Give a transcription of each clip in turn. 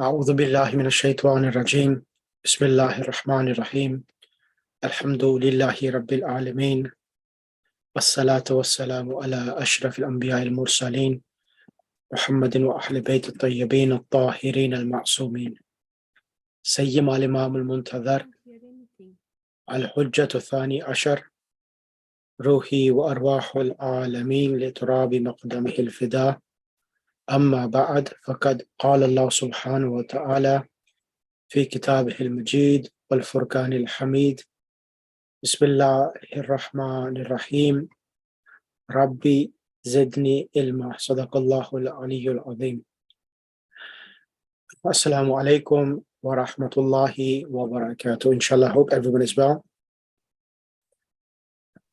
أعوذ بالله من الشيطان الرجيم بسم الله الرحمن الرحيم الحمد لله رب العالمين والصلاة والسلام على أشرف الأنبياء المرسلين محمد وأهل بيت الطيبين الطاهرين المعصومين سيما الإمام المنتظر الحجة الثاني عشر روحي وأرواح العالمين لتراب مقدمه الفداء أما بعد فقد قال الله سبحانه وتعالى في كتابه المجيد والفرقان الحميد بسم الله الرحمن الرحيم ربي زدني علما صدق الله العلي العظيم. Assalamu alaikum wa rahmatullahi wa barakatuh. Inshallah, I hope everyone is well.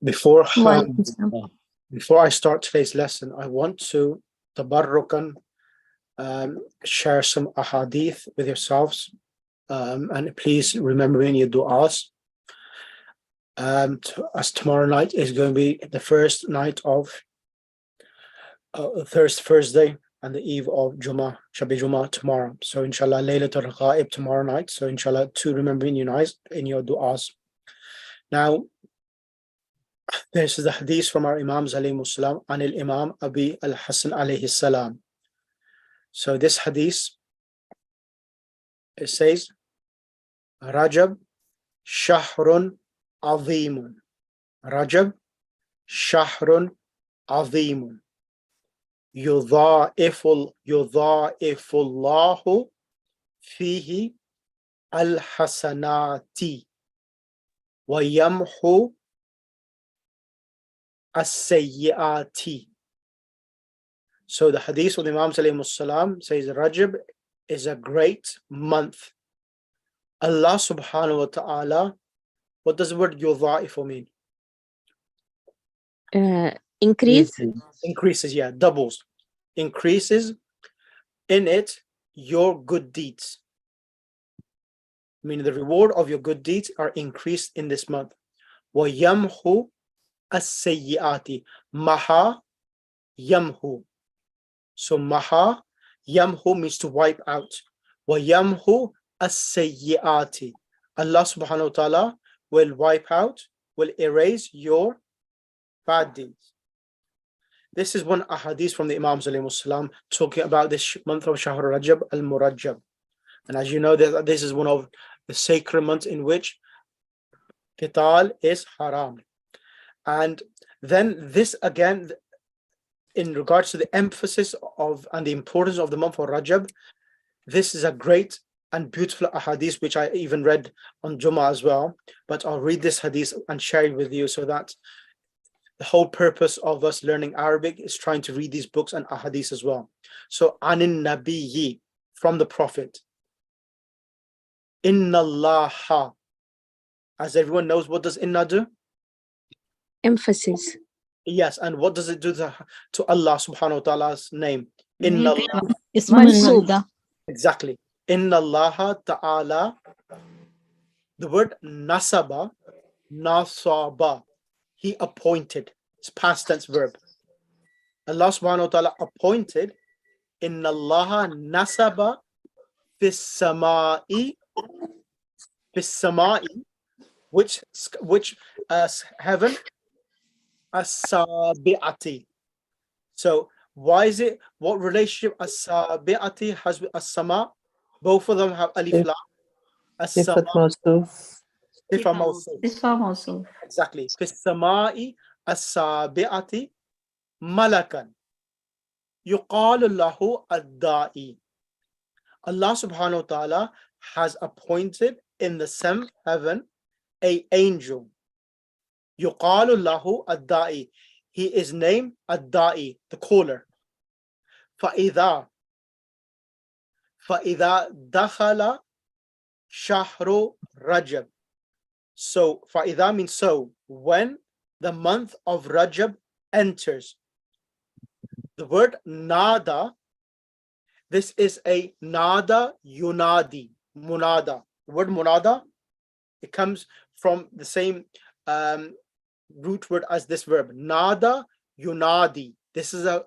Before I start today's lesson, I want to tabarrukan share some ahadith with yourselves, and please remember in your du'as. As tomorrow night is going to be the first night of Thursday and the eve of Jummah, Shabi Jummah tomorrow. So inshallah, Laylatul Ghaib tomorrow night. So inshallah, to remember in your eyes, in your du'as. Now, this is the hadith from our Imams alayhi salam and Imam Abi al-Hasan alayhi salam. So this hadith, it says, Rajab shahrun azimun. Rajab shahrun azimun. Yudha'ifu Allahu fihi al-hasanati wa yamhu as-sayyiati. So the hadith of the Imam alayhi salam says Rajab is a great month. Allah subhanahu wa ta'ala, what does the word yudha'ifu mean? Increases, yeah, doubles. Increases in it your good deeds. Meaning the reward of your good deeds are increased in this month. وَيَمْحُ السَّيِّئَاتِ Maha yamhu. So maha yamhu means to wipe out. وَيَمْحُ السَّيِّئَاتِ Allah subhanahu wa ta'ala will wipe out, will erase your bad deeds. This is one ahadith from the Imams alayhi salam talking about this month of Shahr Rajab al-Murajjab. And as you know, that this is one of the sacred months in which qital is haram. And then this again, in regards to the emphasis of and the importance of the month of Rajab, this is a great and beautiful ahadith which I even read on Jummah as well. But I'll read this hadith and share it with you, so that the whole purpose of us learning Arabic is trying to read these books and ahadith as well. So, anin nabiyyi, from the Prophet. Inna Allaha. As everyone knows, what does inna do? Emphasis. Yes, and what does it do to Allah subhanahu wa ta'ala's name? Inna Allah. It's mansub. Exactly. Inna Allaha ta'ala. The word nasaba, nasaba. He appointed. It's past tense verb. Allah subhanahu wa ta'ala appointed. Inna Allaha nasaba fis samai, which heaven, as-sabi'ati. So why is it, what relationship as-sabi'ati has with as-sama? Both of them have alif lam. Sifat mawsuf. Sifa mawsuf. Exactly. Fis samai as-sabi'ati malakan yuqalu lahu ad-da'i. Allah subhanahu wa ta'ala has appointed in the seventh heaven a angel. Yuqalu lahu ad-da'i. He is named ad-da'i, the caller. فَإِذَا dakhala shahru Rajab. So فَإِذَا means so, when the month of Rajab enters. The word nada, this is a nada yunadi, munada. The word munada, it comes from the same root word as this verb, nada yunadi. This is a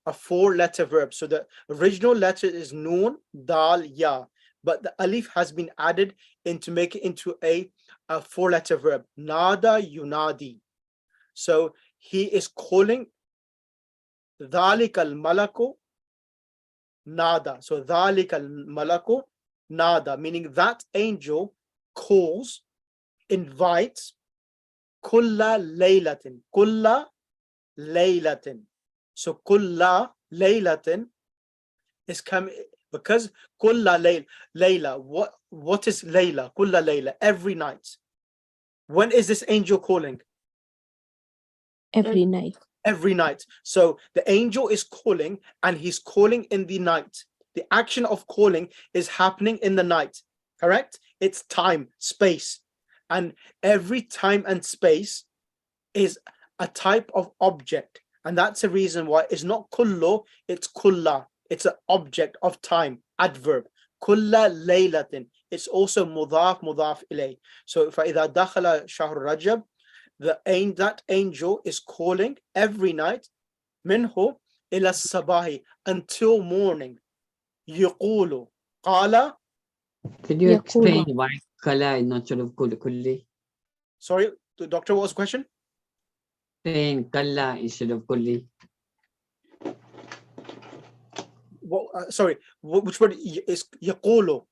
a 4-letter verb. So the original letter is Noon, Dal, Ya, but the alif has been added to make it into a 4-letter verb. Nada yunadi. So he is calling Dhalik al-malaku nada. So Dhalik al-malaku nada, meaning that angel calls, invites, kulla laylatin. Kulla laylatin. So kulla laylatin is coming because kulla layla. What is layla? Kulla layla, every night. When is this angel calling? Every night. Every night. So the angel is calling, and he's calling in the night. The action of calling is happening in the night, correct? It's time, space, and every time and space is a type of object, and that's the reason why it's not kullu, it's kulla. It's an object of time, adverb. Kulla laylatin. It's also mudaf ilay. So فَإِذَا دَخَلَ شَهْرُ رَجَبْ, that angel is calling every night, minhu ila sabahi, until morning. يقول قال. Could you explain why kala is not sort of kulli? Sorry, the doctor, what was the question? Saying kalla instead of kulli. Sorry, which word is يقول?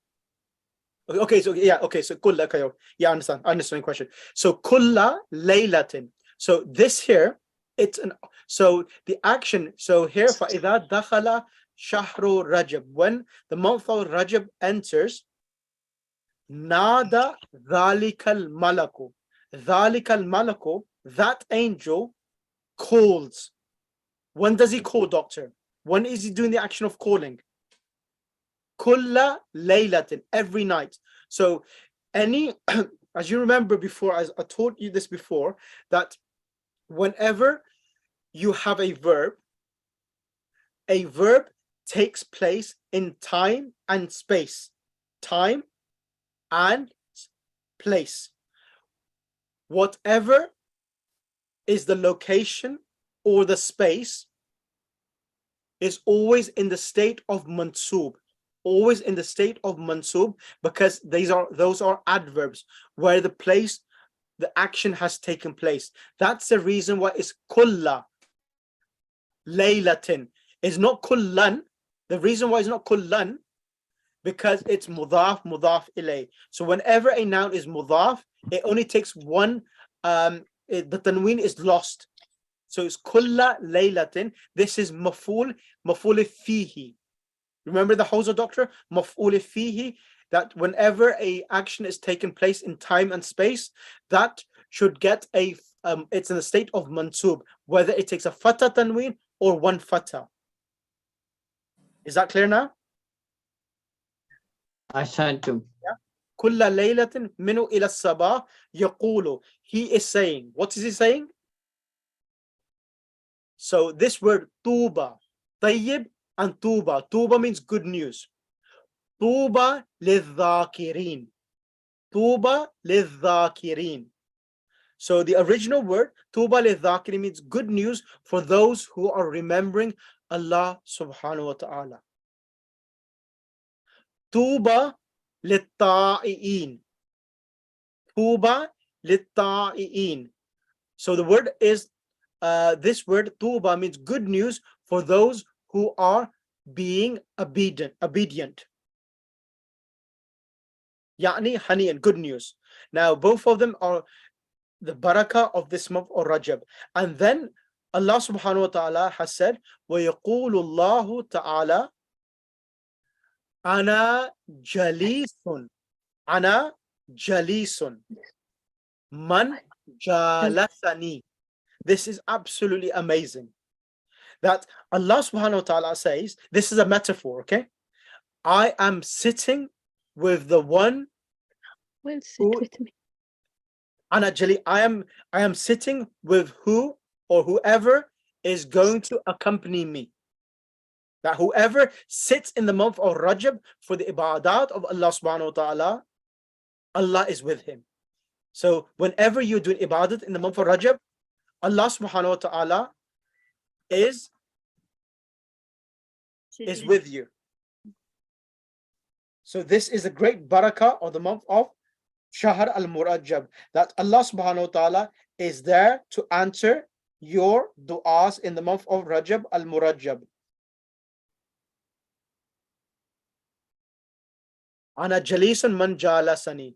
Okay, so yeah, okay, so kulla, okay, yeah, I understand the question. So kulla laylatin. So this here, it's an, so the action, so here فَإِذَا دَخَلَ شَهْرُ رَجَبْ, when the month of Rajab enters, nada ذَلِكَ الْمَلَكُ. ذَلِكَ الْمَلَكُ, that angel calls. When does he call, doctor? When is he doing the action of calling? Kulla laylatin, every night. So any, as you remember before, as I taught you this before, that whenever you have a verb takes place in time and space. Time and place. Whatever is the location or the space is always in the state of mansub. Always in the state of mansub, because those are adverbs where the place, the action has taken place. That's the reason why it's kulla laylatin. It's not kullan. The reason why it's not kullan, because it's mudaf ilay. So whenever a noun is mudaf, it only takes one, the tanween is lost. So it's kulla laylatin. This is maf'ul fihi. Remember the Hausa doctor? Maf'ul fihi, that whenever a action is taking place in time and space, that should get a, it's in a state of mansub, whether it takes a fatha tanween or one fatha. Is that clear now? Ashadu. Kulla laylatin minu ila sabah yaqulu. He is saying. What is he saying? So this word tuba, tayyib and tuba. Tuba means good news. Tuba lidhakirin. Tuba lidhakirin. So the original word tuba lidhakirin means good news for those who are remembering Allah subhanahu wa ta'ala. Tuba litta'iin. Tuba litta'iin. So the word is, this word tuba means good news for those who are being obedient. Yani honey and good news. Now both of them are the barakah of this month or Rajab. And then Allah subhanahu wa ta'ala has said, وَيَقُولُ اللَّهُ تَعَالَى أَنَا جَلِيسٌ. أَنَا جَلِيسٌ مَنْ جَالَسَنِي. This is absolutely amazing. That Allah subhanahu wa ta'ala says, this is a metaphor, okay? I am sitting with the one Will sit with me. Anajali, I am sitting with who or whoever is going to accompany me. That whoever sits in the month of Rajab for the ibadat of Allah subhanahu wa ta'ala, Allah is with him. So whenever you're doing ibadat in the month of Rajab, Allah subhanahu wa ta'ala is is with you. So this is a great barakah of the month of Shahr al-Murajab, that Allah subhanahu wa ta'ala is there to answer your du'as in the month of Rajab al-Murajab. Ana jalisun man jalasani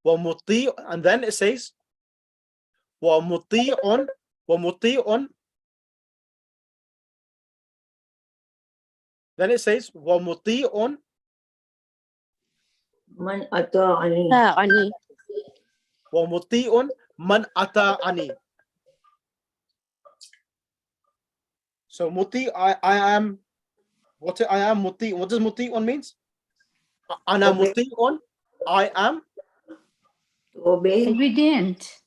wa muti, and then it says wa muti'un, then it says wa muti'un Man ata'ani. تعني wa muti'un man ata'ani. So muti, I am, what I am muti, what does muti'un means? Ana muti'un, I am, Obey. Obedient.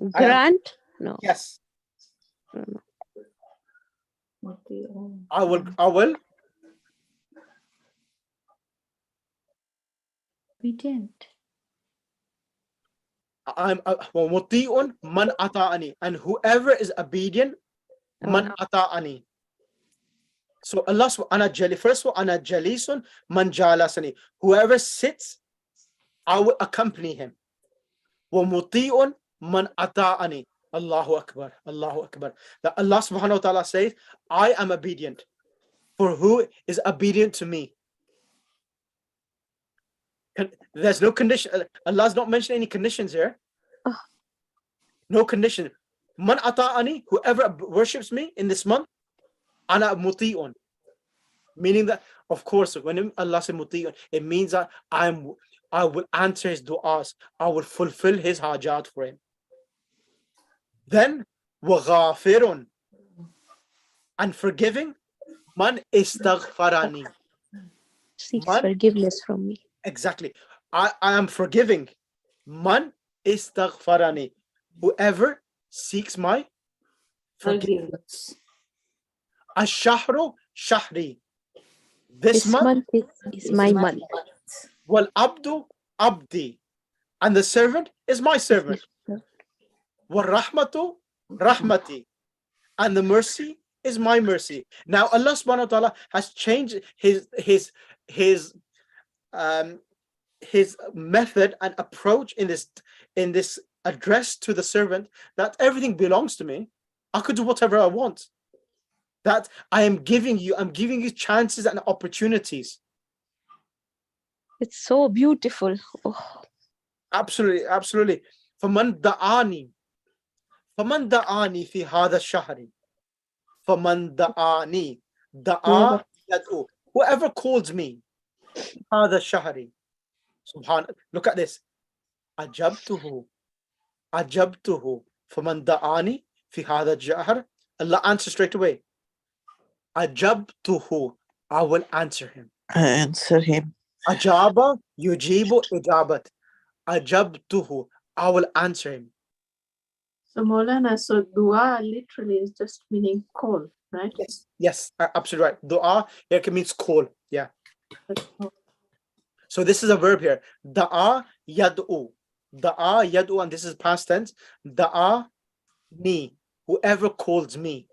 grant. No. yes, Muti'un. I will Obedient. I'm muti'un man ata'ani, and whoever is obedient, man ata'ani. So Allah subhanahu, first of all, ana jalisun man jalasani, whoever sits, I will accompany him. Wa muti'un man ata'ani. Allahu Akbar, Allahu Akbar. That Allah subhanahu wa ta'ala says, I am obedient for who is obedient to me. There's no condition. Allah's not mentioning any conditions here. No condition. Man ata'ani, whoever worships me in this month, ana muti'un. Meaning that, of course, when Allah says muti'un, it means that I will answer his du'as. I will fulfill his hajat for him. Then, wa ghafirun, and forgiving, man istaghfarani. Seeks Man- forgiveness from me. Exactly. I am forgiving. Man istaghfarani. Whoever seeks my forgiveness. Forgiveness. Ash-shahru shahri. This This month, month is my month. wal abdu abdi. And the servant is my servant. Wal rahmatu rahmati. And the mercy is my mercy. Now Allah subhanahu wa ta'ala has changed his method and approach in this address to the servant, that everything belongs to me. I could do whatever I want. That I'm giving you chances and opportunities. It's so beautiful. Oh, Absolutely, absolutely. فَمَنْ دَعَانِي فِي هَذَا الشَّهْرِ فَمَنْ دَعَانِي دَعَا يَدْعُو. Whoever calls me هَذَا الشَّهْرِ. Subhan. Look at this. أَجَبْتُهُ فَمَنْ دَعَانِي فِي هَذَا الشَّهْرِ. Allah answers straight away. أَجَبْتُهُ. I will answer him. I answer him. Ajaba yujibu ijabat. Ajabtuhu. I will answer him. So Maulana, so dua literally is just meaning call, right? Yes, absolutely right. Dua here means call. Yeah. So this is a verb here. Da'a yad'u. Da'a yad'u, and this is past tense. Da'a me. Whoever calls me,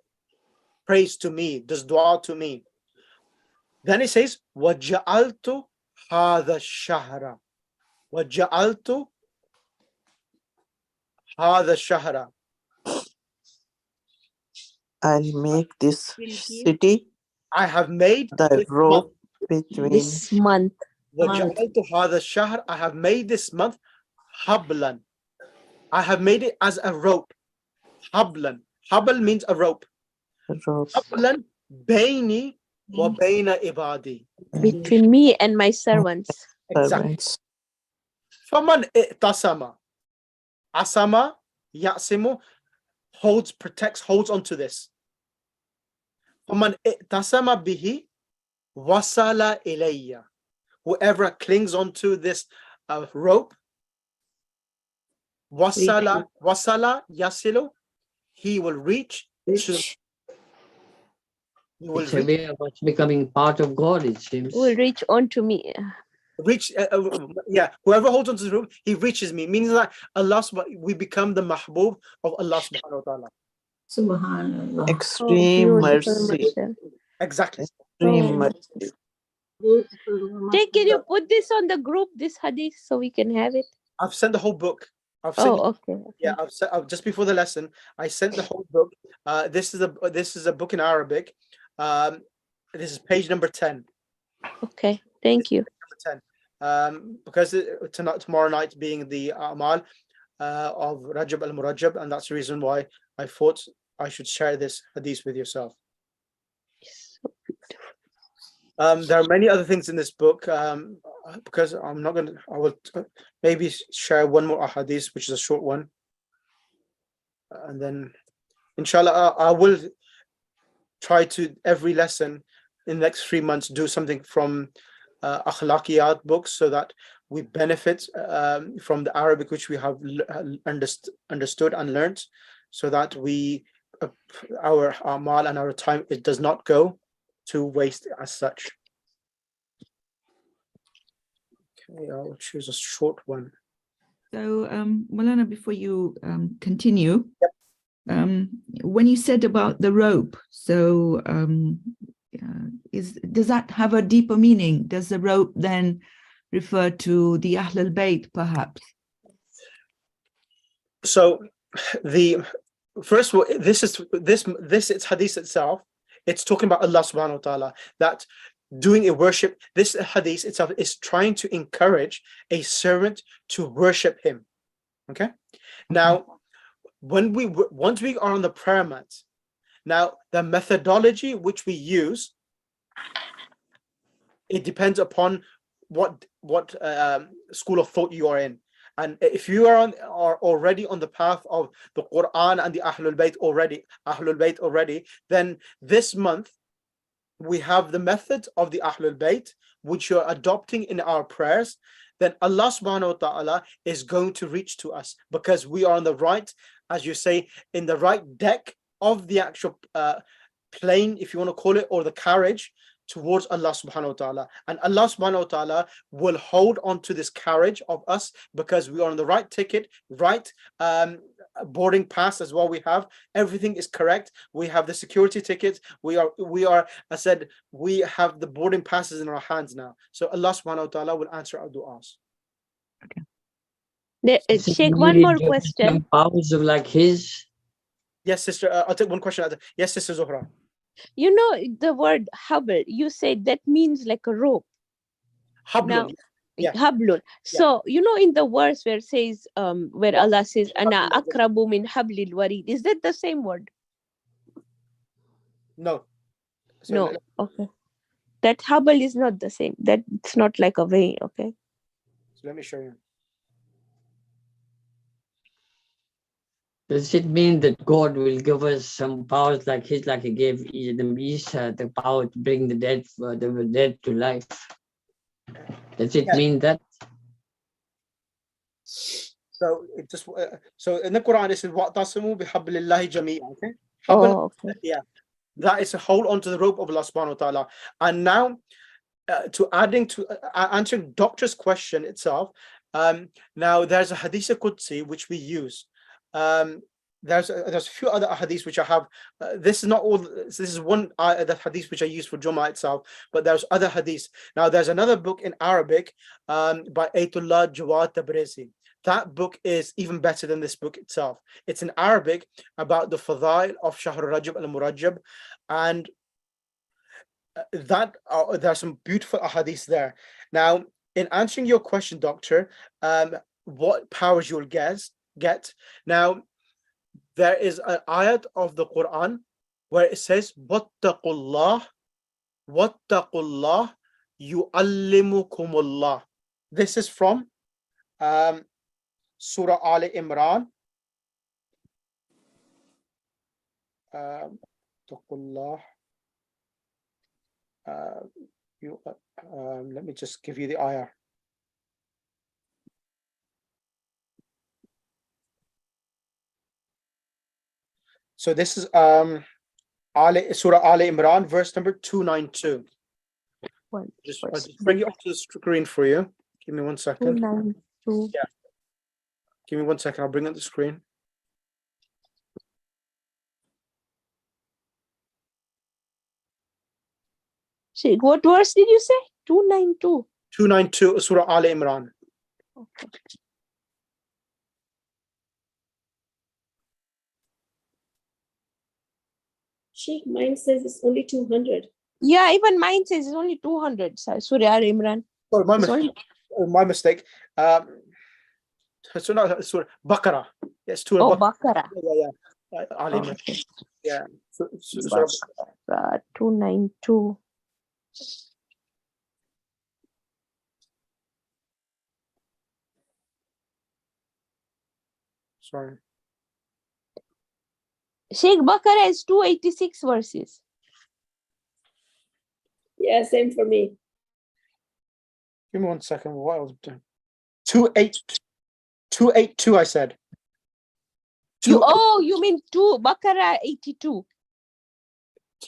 prays to me, does dua to me. Then it says, وَجَعَلْتُ هَذَا الشَّهْرَ. وَجَعَلْتُ هَذَا الشَّهْرَ. I'll make this Will give. city I have made the this rope between this month. وَجَعَلْتُ هَذَا الشَّهْرَ. I have made this month hablan. I have made it as a rope. Hablan. Habl means a rope. the rope. Hablan bayni wa bayna ibadi. Between me and my servants. Exactly. Servants. Faman i'tasama. Asama, yasimu, protects, holds onto this. Faman i'tasama bihi wasala ilayya. Whoever clings onto this rope, wasala yasilu, he will reach to, Which he will It's a way of us becoming part of God, it seems. Will reach onto me. reach whoever holds onto the rope, he reaches me, meaning that we become the mahbub of Allah subhanahu wa ta'ala. Subhanallah. Oh, Extreme beautiful, mercy. Marshal. Exactly. extreme Oh. mercy. Jay, can you put this on the group, this hadith, so we can have it? I've sent the whole book. I've sent. Oh, okay. Yeah, just before the lesson, I sent the whole book. This is a book in Arabic. This is page number 10. Okay. Thank you. Number 10. Because tomorrow night being the Amal of Rajab al-Murajab, and that's the reason why I thought I should share this hadith with yourself. So There are many other things in this book, because I'm not going to, I will maybe share one more ahadith, which is a short one. And then, inshallah, I will try to, every lesson in the next 3 months, do something from akhlaqiyat books, so that we benefit from the Arabic which we have understood and learnt, so that we, our amal and our time, it does not go to waste as such. Okay, I'll choose a short one. So, Malana, before you continue, when you said about the rope, so does that have a deeper meaning? Does the rope then refer to the Ahlul Bayt, perhaps? So, the first of all, this hadith itself, it's talking about Allah subhanahu wa ta'ala, that doing a worship, this hadith itself is trying to encourage a servant to worship him. Okay. Now, once we are on the prayer mat, now the methodology which we use, it depends upon what school of thought you are in. And if you are already on the path of the Quran and the Ahlul Bayt already, then this month we have the method of the Ahlul Bayt, which you're adopting in our prayers. Then Allah subhanahu wa ta'ala is going to reach to us, because we are on the right, as you say, in the right deck of the actual plane, if you want to call it, or the carriage towards Allah subhanahu wa ta'ala. And Allah subhanahu wa ta'ala will hold on to this carriage of us, because we are on the right ticket, right boarding pass as well. We have everything is correct. We have the security tickets. We are, I said, we have the boarding passes in our hands now. So Allah subhanahu wa ta'ala will answer our du'as. Okay. Sheikh, one more question. Some powers of like his. Yes, sister. I'll take one question. Yes, sister Zuhra. You know the word habl, you said that means like a rope. Hablun. Now, Yeah. hablun. So, you know, in the verse where it says, where Allah says, Ana akrabu min hablil warid, is that the same word? No. So No. Okay. That habl is not the same. That's not like a vein. Okay. let me show you. Does it mean that God will give us some powers like his, like he gave Isa the power to bring the dead to life? Does it mean that? So it just so in the Quran it says wa'tasimu bihablillahi jami'an. Okay. Oh, okay. Yeah, that is a hold on to the rope of Allah subhanahu wa ta'ala. And now to answering Doctor's question itself, now there's a hadith Qudsi which we use. There's a few other hadiths which I have. This is not all. This is one the hadith which I use for Jummah itself, but there's other hadiths. Now there's another book in Arabic by Ayatollah Jawad Tabrizi. That book is even better than this book itself. It's in Arabic about the fadail of Shahr Rajab al-Murajab, and that there are some beautiful hadiths there. Now, in answering your question, Doctor, what powers you'll get. Now, there is an ayat of the Quran where it says, Wattaqullah yu'allimukumullah. This is from Surah Al Imran. Wattaqullah. Let me just give you the ayah. So this is Surah Al Imran, verse number 292. I'll just bring it up to the screen for you. Give me 1 second. 292. Yeah. Give me 1 second. I'll bring up the screen. Sheikh, what verse did you say? 292. 292, Surah Al Imran. Okay. Sheikh, mine says it's only 200. Yeah, even mine says it's only 200. Surah Al Imran. Sorry, It's only my mistake. Surah Baqarah. Yes, Surah Baqarah. Baqarah. Yeah. Al Oh, Imran. okay. Yeah. Surah Baqarah 292. Sorry. Sheikh, Baqarah is 286 verses. Yeah, same for me. Give me 1 second. What I was doing? 282, I said. You mean Baqarah 82?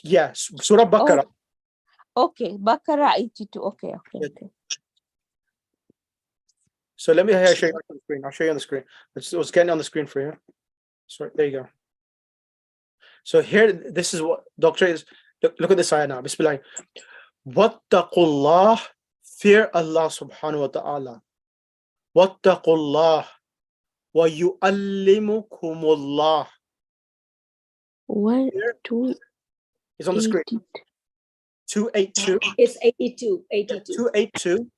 Yes, Surah Baqarah. Okay, Baqarah 82. Okay. Yeah. So let me show you on the screen. I'll show you on the screen. It was getting on the screen for you. Sorry, there you go. So here, this is what Doctor is. Look at this ayah now. Bismillah. Wattaqullah, fear Allah subhanahu wa ta'ala. Wattaqullah wa yu'allimukumullah. 1, 2, It's on the screen. 282. It's 82. 82. 282.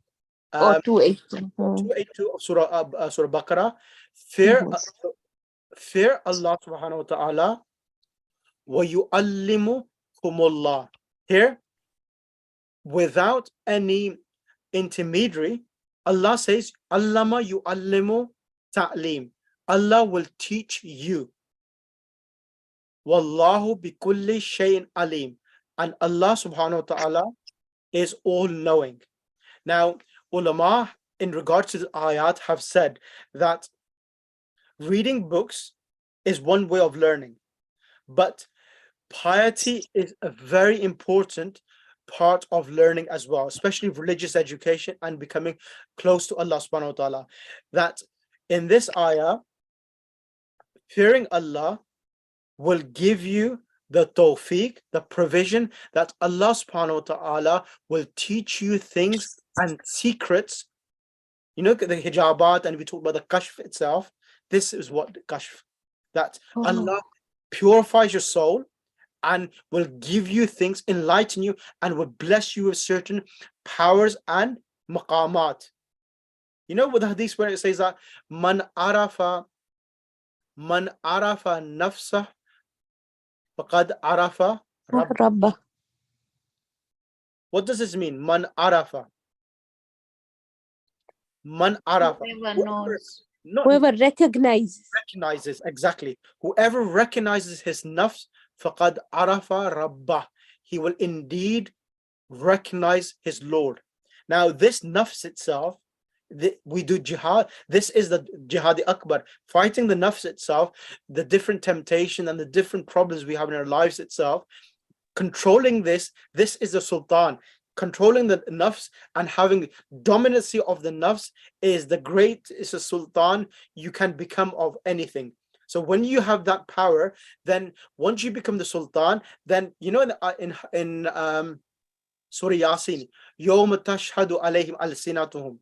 282. 282 of Surah Baqarah. Fear Allah subhanahu wa ta'ala. Wa yu'allimukumullah. Here, without any intermediary, Allah says, Allama yu'allimu ta'lim. Allah will teach you. Wallahu bikulli shay'in alim. And Allah subhanahu wa ta'ala is all knowing. Now, ulama in regards to the ayat have said that reading books is one way of learning, but piety is a very important part of learning as well, especially religious education and becoming close to Allah subhanahu wa ta'ala. That in this ayah, fearing Allah will give you the tawfiq, the provision that Allah subhanahu wa ta'ala will teach you things and secrets. You know, the hijabat, and we talk about the kashf itself. This is what the kashf, that Allah purifies your soul and will give you things, enlighten you, and will bless you with certain powers and maqamat. You know, with the hadith where it says that man arafa nafsah faqad arafa rabbah. What does this mean? Man arafa. Whoever knows. Whoever recognizes. Exactly. Whoever recognizes his nafs, faqad arafa rabbah. He will indeed recognize his Lord. Now, this nafs itself, we do jihad. This is the jihad akbar, fighting the nafs itself, the different temptation and the different problems we have in our lives itself. Controlling this is the sultan. Controlling the nafs and having dominancy of the nafs is a sultan you can become of anything. So when you have that power, then once you become the sultan, then you know in Surah Yasin, yawma tashhadu alayhim alsinatuhum.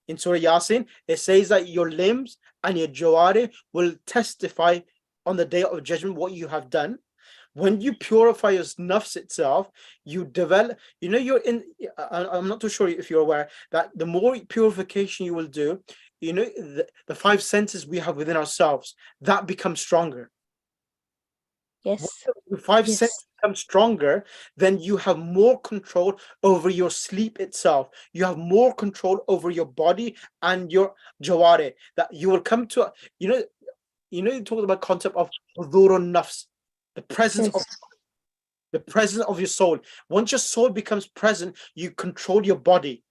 In Surah Yasin, it says that your limbs and your jawari will testify on the day of judgment what you have done. When you purify your nafs itself, you develop, you know, I'm not too sure if you're aware that the more purification you will do, you know, the 5 senses we have within ourselves, that becomes stronger. Yes. When the 5 senses become stronger, then you have more control over your sleep itself. You have more control over your body and your jawari. That you will come to, you talk about concept of hudurun nafs, the presence of your soul. Once your soul becomes present, you control your body.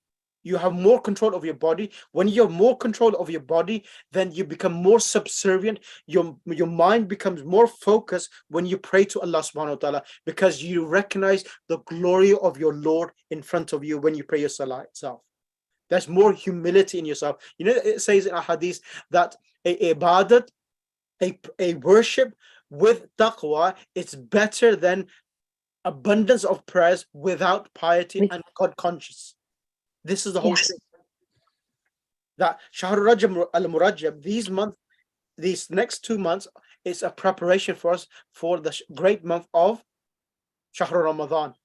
You have more control of your body. When you have more control of your body, then you become more subservient. Your mind becomes more focused when you pray to Allah subhanahu wa ta'ala, because you recognize the glory of your Lord in front of you when you pray your salah itself. There's more humility in yourself. You know, it says in Ahadith that a ibadat, a worship with taqwa, it's better than abundance of prayers without piety With- and God conscious. This is the whole Yes. thing. That Shahr Rajab al-Murajab, these next 2 months is a preparation for us for the great month of Shahr Ramadan.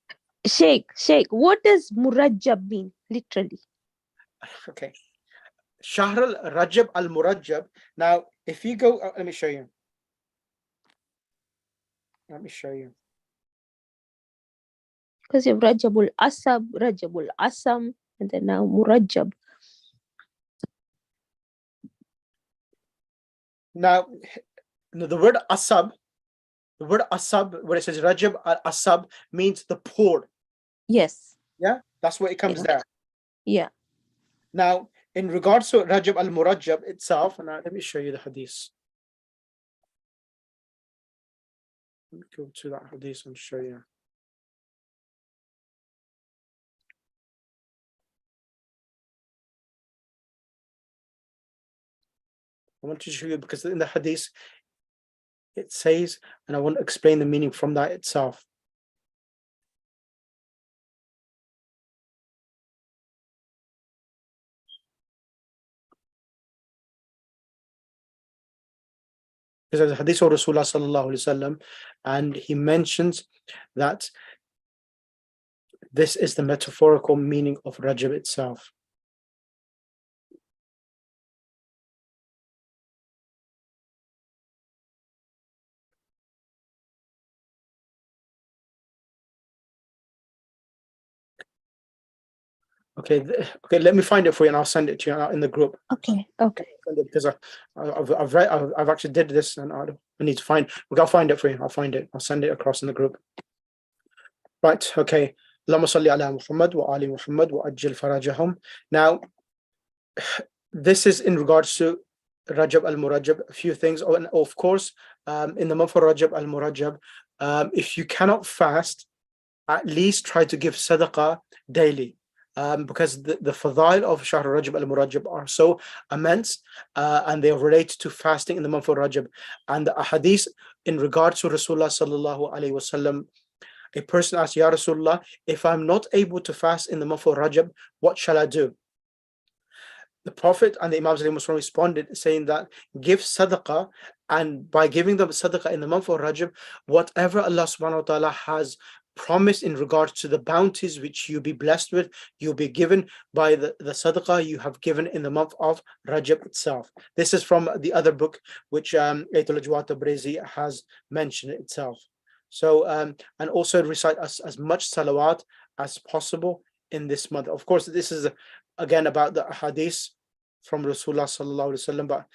Sheikh, what does Murajab mean, literally? Okay. Shahr Rajab al-Murajab. Now, if you go, let me show you. Let me show you. Because you have Rajabul Asab, Rajabul Asam, and then now Murajab. Now, the word asab, where it says Rajab al-Asab, means the poor. Yes. Yeah, that's where it comes Yeah. there. Yeah. Now, in regards to Rajab al-Murajab itself, now let me show you the hadith. Let me go to that hadith and show you. I want to show you because in the hadith it says, and I want to explain the meaning from that itself. Because there's a hadith of Rasulullah sallallahu alaihi wasallam, and he mentions that this is the metaphorical meaning of Rajab itself. Okay, okay, let me find it for you and I'll send it to you in the group. Okay. Because I've read, I've actually did this and I need to find. I'll find it for you. I'll find it. I'll send it across in the group. Right. Okay. Allahumma salli ala Muhammad wa ali Muhammad wa ajil farajahum. Now, this is in regards to Rajab al-Murajab. A few things. Oh, and of course, in the month of Rajab al-Murajab, if you cannot fast, at least try to give sadaqah daily. Because the fadail of Shahr Rajab al-Murajab are so immense, and they are related to fasting in the month of Rajab. And the ahadith in regards to Rasulullah sallallahu alaihi wasallam, a person asked, Ya Rasulullah, if I'm not able to fast in the month of Rajab, what shall I do? The Prophet and the Imams responded saying that give sadaqah, and by giving them sadaqah in the month of Rajab, whatever Allah subhanahu wa ta'ala has promised in regards to the bounties which you'll be blessed with, you'll be given by the sadaqah you have given in the month of Rajab itself. This is from the other book which Ayatollah Jawad Tabrizi has mentioned itself. So and also recite as much salawat as possible in this month. Of course, this is again about the hadith from Rasulullah sallallahu alaihi wasallam, but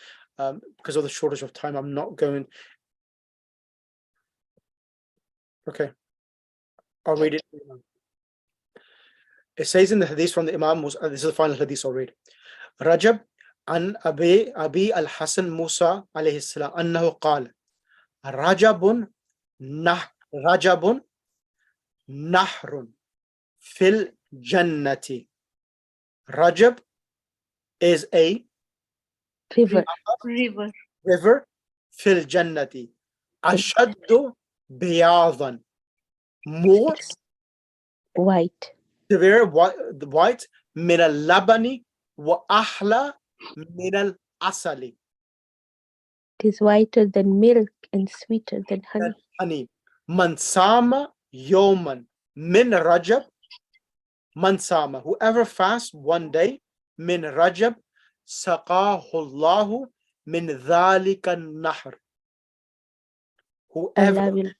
because of the shortage of time, I'm not going. Okay, I'll read it. It says in the hadith from the Imam Musa, this is the final hadith I'll read. Rajab an Abi al-Hasan Musa alayhi salam annahu qala Rajabun nahrun fil jannati. Rajab is a River. fil jannati. Ashaddu biyadan. More White. severe white min al-labani wa ahla min al-asali. It is whiter than milk and sweeter than honey. Honey. Man sama yawman min Rajab. Man sama. Whoever fasts one day min Rajab, saqahu Allahu min dhalika nahr. Whoever Allah will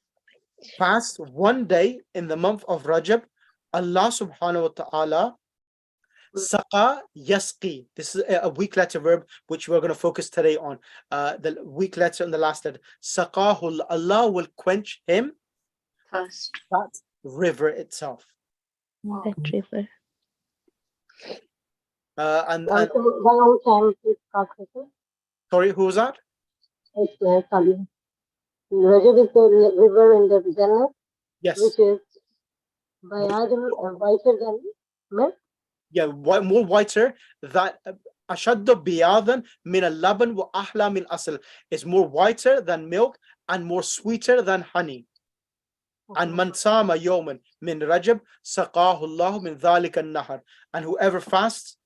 fasts one day in the month of Rajab, Allah subhanahu wa ta'ala, saqa yasqi. This is a weak letter verb which we're going to focus today on. The weak letter and the last letter. Saqahu, Allah will quench him, First. that river itself. Wow. that river. And sorry, who was that? Rajab is the river in the Jannah, Yes. which is whiter than milk. Yeah, more whiter. That ashaddu biyadan min al-laban wa ahla min asl is more whiter than milk and more sweeter than honey. And man sama yawman min Rajab saqahu Allah min dhalika an-nahar. And whoever fasts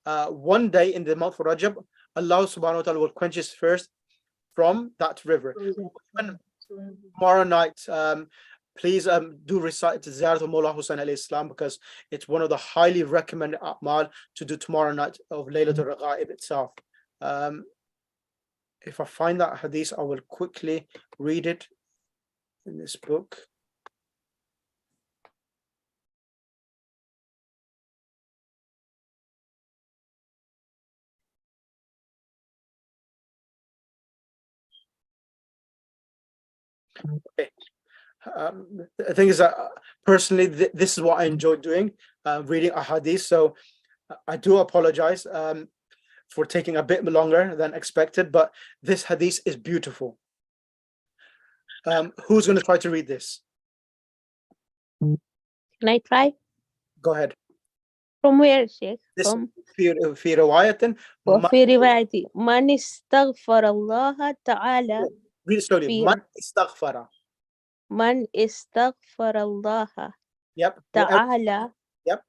one day in the month of Rajab, Allah subhanahu wa ta'ala will quench his thirst from that river. And tomorrow night, please do recite Ziyarat al-Mawla Hussain alayhi salam, because it's one of the highly recommended a'mal to do tomorrow night of Laylatul Raghaib itself. If I find that hadith, I will quickly read it in this book. Okay. The thing is that personally, this is what I enjoy doing, reading ahadith. So I do apologize for taking a bit longer than expected, but this hadith is beautiful. Who's going to try to read this? Can I try? Go ahead. From where, Sheikh? This From في رواية وفي رواية من استغفر الله تعالى read it slowly. في من استغفر. من استغفر الله Yep. تعالى Yep.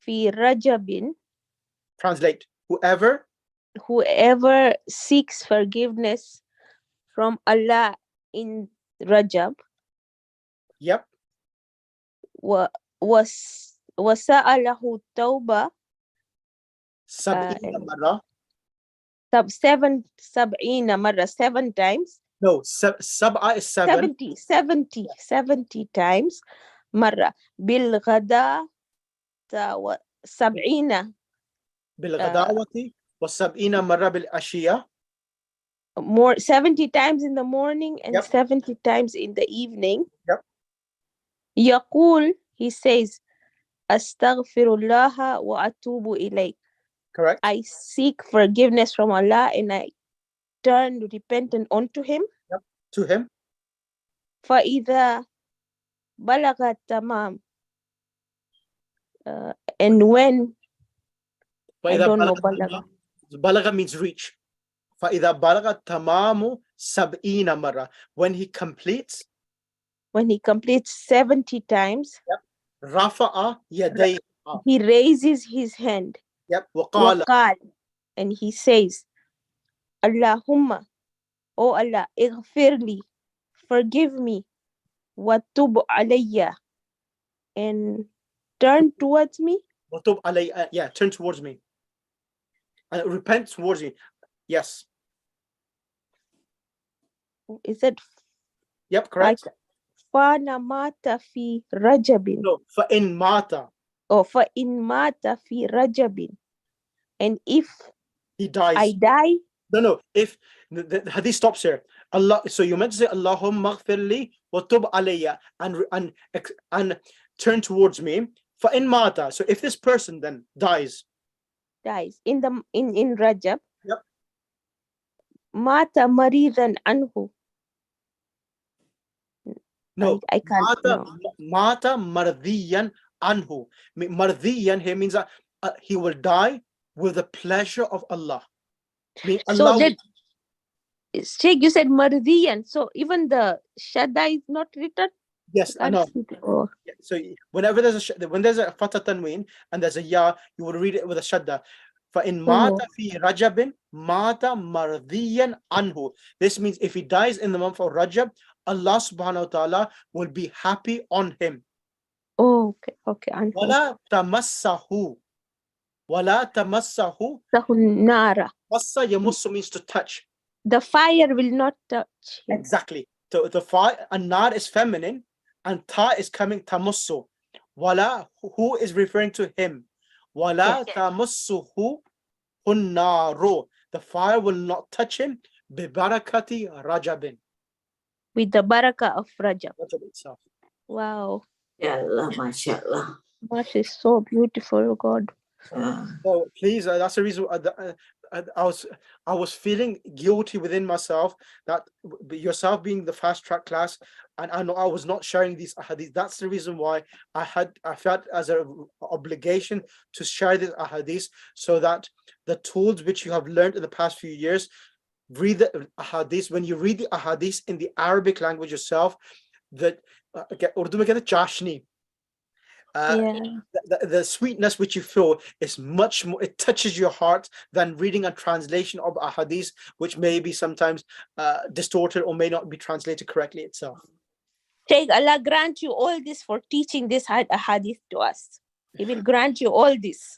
في رجب. Translate. Whoever seeks forgiveness from Allah in Rajab. Yep. وسأله التوبة 70 مرة. 70 مرة, 7 times. No, سبعة is 7. 70 times مرة بالغداة 70 بالغداوة و70 مرة بالعشية. more 70 times in the morning and Yep. 70 times in the evening. Yep. يقول, he says, أستغفر الله وأتوب إليه. Correct. I seek forgiveness from Allah and I turn repentant unto him. Yep. To him. فإذا بلغ التمام. And when I don't know بلغ. بلغ means reach. فإذا بلغ التمام 70 مرة. When he completes 70 times. Yep. رفع يديه. He raises his hand. Yep. وقال. And he says, Allahumma, oh Allah, اغفر forgive me, وتب علي, and turn towards me. وتب علي. Yeah, turn towards me. And repent towards me. Yes. Is it? Yep, correct. فَأَنَا مَاتَ فِي رَجَبٍ. No, فَإِن مَاتَ. Oh, فَإِن مَاتَ فِي رَجَبٍ. And if he dies, I die. No. If the hadith stops here, Allah. So you meant to say Allahumma ighfirli wa tub alayya and turn towards me. فَإِن مَاتَ. So if this person then dies in Rajab. Yep. Mata maridan anhu. No, I can't. Mata mardiyan anhu. Mardiyan here means that he will die with the pleasure of Allah. So that, Sheikh, you said mardiyan. So even the shadda is not written. Yes, I know. Oh. So whenever there's a fatha tanween and there's a ya, you will read it with a shadda. فَإِن مَاتَ فِي رَجَبٍ مَاتَ مَرْضِيًّا عَنْهُ. This means if he dies in the month of Rajab, Allah subhanahu wa ta'ala will be happy on him. Oh, okay. وَلَا تَمَسَّهُ. وَلَا تَمَسَّهُ. Nara. Massa yamussu means to touch. The fire will not touch him. Exactly. So the fire, an-nar is feminine and ta is coming tamussu. Wala, who is referring to him? Wala tamussuhu hunnaru. The fire will not touch him. Bibarakati Rajabin. With the barakah of Rajab. Rajab itself. Wow. Ya Allah, Masya Allah. Much is so beautiful, God. So please, that's the reason I was feeling guilty within myself that yourself being the fast track class, and I know I was not sharing these ahadith. That's the reason why I felt as an obligation to share these ahadith, so that the tools which you have learned in the past few years, read the ahadith. When you read the ahadith in the Arabic language yourself, that Urdu mein kehte chashni. Yeah. The sweetness which you feel is much more, it touches your heart than reading a translation of ahadith, which may be sometimes distorted or may not be translated correctly itself. Sheikh, Allah grant you all this for teaching this hadith to us. He will grant you all this.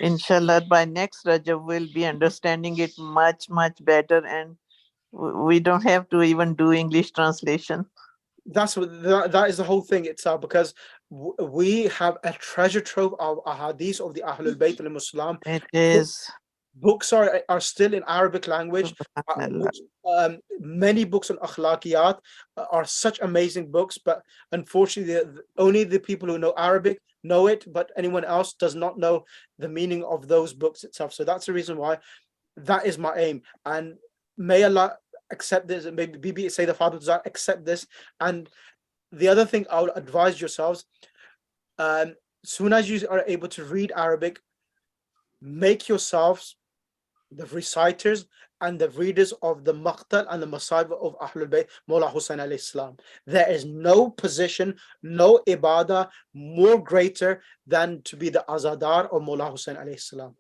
Inshallah, by next Rajab, we'll be understanding it much, much better, and we don't have to even do English translation. That's what that is the whole thing itself, because we have a treasure trove of ahadith of the Ahlul Bayt al-Muslim. It is. Books are still in Arabic language. Many books on akhlaqiyat are such amazing books, but unfortunately only the people who know Arabic know it, but anyone else does not know the meaning of those books itself. So that's the reason why that is my aim, and may Allah accept this, and maybe Bibi say the Father does accept this. And the other thing I would advise yourselves, soon as you are able to read Arabic, make yourselves the reciters and the readers of the Maqtal and the Masahib of Ahlul Bayt Mawla Hussain alayhi salam. There is no position, no ibadah more greater than to be the Azadar of Mawla Hussain alayhi salam.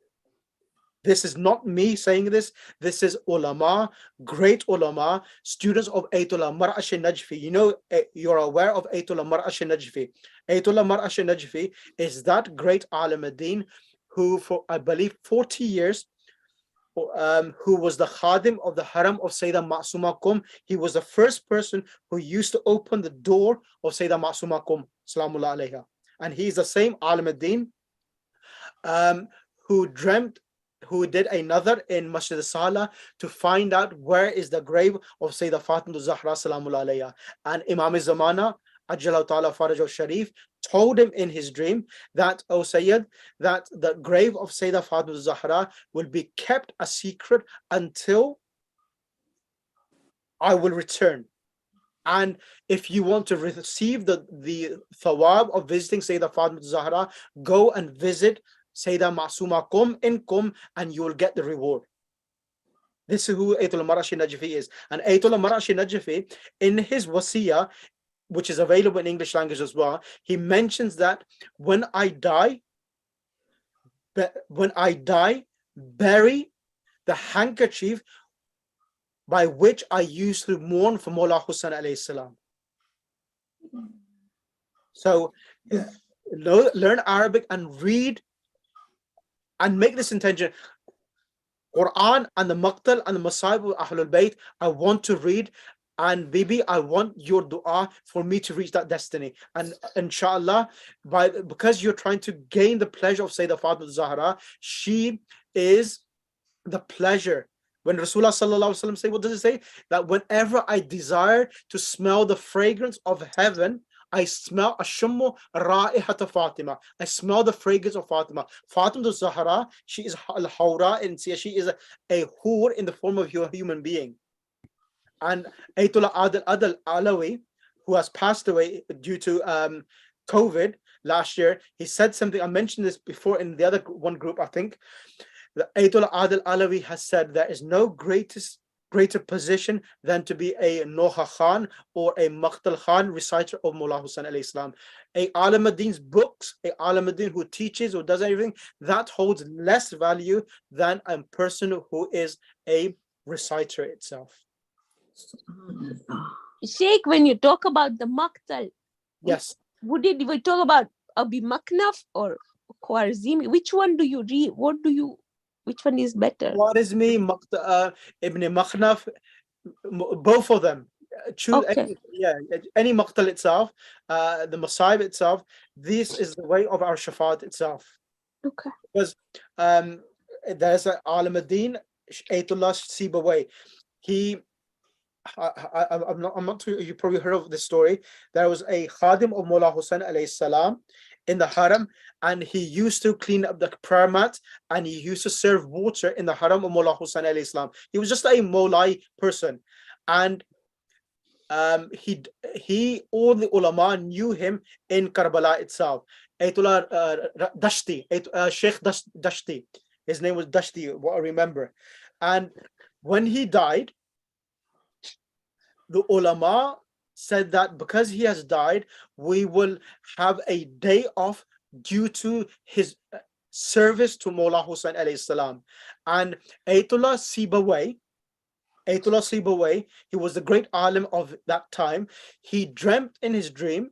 This is not me saying this. This is ulama, great ulama, students of Ayatollah Mar'ash Najfi. You know, you're aware of Ayatollah Mar'ash Najfi. Ayatollah Mar'ash Najfi is that great alim ad-din who, for I believe 40 years, who was the khadim of the haram of Sayyidah Ma'suma Qum. He was the first person who used to open the door of Sayyidah Ma'suma Qum, salamullah alayha. And he's the same alim ad-din who did another in Masjid al-Sala to find out where is the grave of Sayyidah Fatima Zahra salamullah alayha. And Imam Zamana Ajjalahu Ta'ala Faraj al-Sharif told him in his dream that, O Sayyid, that the grave of Sayyidah Fatima Zahra will be kept a secret until I will return. And if you want to receive the thawab of visiting Sayyidah Fatima Zahra, go and visit Sayyidah Ma'suma Qum in Qum, and you will get the reward. This is who Ayatollah Mar'ash Najfi is. And Ayatollah Mar'ash Najfi, in his wasiyah, which is available in English language as well, he mentions that when I die, bury the handkerchief by which I used to mourn for Mawla Hussain alayhi salam. So learn Arabic and read and make this intention. Quran and the Maqtal and the Masahib of Ahlul Bayt, I want to read. And Bibi, I want your dua for me to reach that destiny. And inshallah, because you're trying to gain the pleasure of Sayyidah Fatima Zahra, she is the pleasure. When Rasulullah sallallahu alaihi wasallam say, what does it say? That whenever I desire to smell the fragrance of heaven, I smell ashummu ra'ihata Fatima. I smell the fragrance of Fatima. Fatima Zahra, she is al-hawra, and she is a hur in the form of a human being. And Ayatollah Adil Alawi, who has passed away due to COVID last year, he said something. I mentioned this before in the other one group, I think. The Ayatollah Adil Alawi has said there is no greater position than to be a Noha Khan or a Maqtal Khan reciter of Mawla Hussain alayhi salam. A Alim ad-Din's books, a Alim ad-Din who teaches or does everything, that holds less value than a person who is a reciter itself. Sheikh, when you talk about the Maqtal, yes, we talk about Abi Maknaf or Khwarizmi? Which one do you read? Which one is better? Khwarizmi, Ibn Makhnaf, both of them. Choose any Maqtal itself, the Masahib itself. This is the way of our Shafaat itself. Okay. Because there's an Alim ad-Din, Ayatollah Sibawayh. I'm not sure, you probably heard of this story. There was a Khadim of Mawla Hussain alayhi salam in the Haram, and he used to clean up the prayer mat, and he used to serve water in the Haram of Mawla Hussain alayhi salam. He was just a Mawlai person, and he all the ulama knew him in Karbala itself. Ayatollah Dashti, Sheikh Dashti, his name was Dashti, what I remember. And when he died, the ulama said that because he has died, we will have a day off due to his service to Mawla Hussain alayhi salam. And Ayatollah Sibawayh, he was the great alim of that time. He dreamt in his dream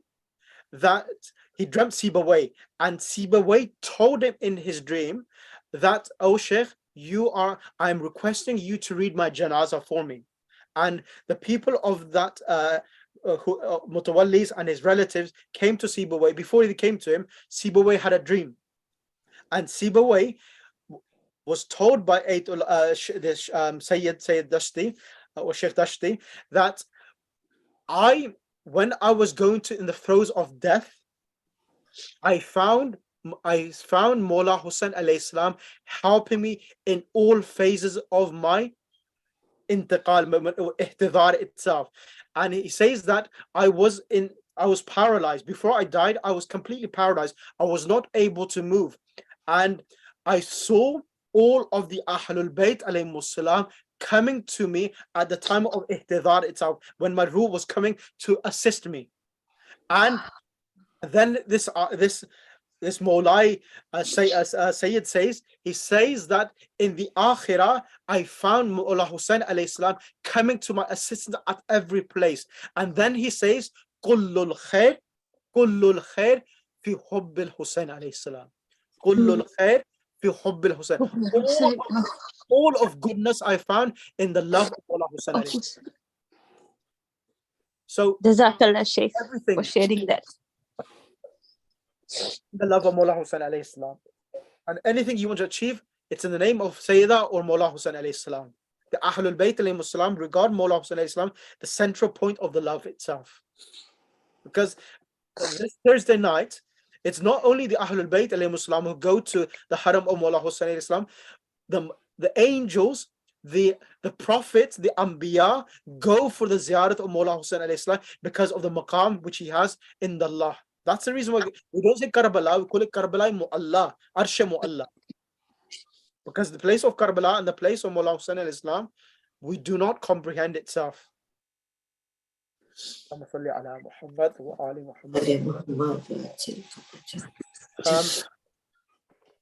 that he dreamt Sibawayh, and Sibawayh told him in his dream that, oh Sheikh, I'm requesting you to read my janazah for me. And the people of that Mutawallis and his relatives came to Sibawayh. Before they came to him, Sibawayh had a dream, and Sibawayh was told by Sayyid Dashti or Sheikh Dashti that when I was going to in the throes of death, I found Mawla Hussain alayhi salam helping me in all phases of my intiqal, ihtidar itself. And he says that I was paralyzed. Before I died, I was completely paralyzed. I was not able to move. And I saw all of the Ahlul Bayt alayhimus salam coming to me at the time of ihtidar itself, when my ruh was coming to assist me. And then this Mawlai Sayyid says, he says that in the Akhirah, I found Mawla Hussain alayhi salam coming to my assistance at every place. And then he says, Kullul khair fi hubbil Hussain alayhi salam. Kullul khair fi hubbil Hussain. All of goodness I found in the love of Mawla Hussain alayhi salam. So Jazakallah Sheikh everything, for sharing that. the love of Mawla Hussain alayhi salam. And anything you want to achieve, it's in the name of Sayyida or Mawla Hussain alayhi salam. The Ahlul Bayt alayhi salam regard Mawla Hussain alayhi salam the central point of the love itself. Because this Thursday night, it's not only the Ahlul Bayt alayhi salam who go to the Haram of Mawla Hussain alayhi salam, the angels, the prophets, the Anbiya go for the ziyarat of Mawla Hussain alayhi salam because of the maqam which he has in the Allah. That's the reason why we don't say Karbala, we call it Karbala Mu'alla, Arsha Mu'alla. Because the place of Karbala and the place of Mawla Hussain alayhi salam, we do not comprehend itself.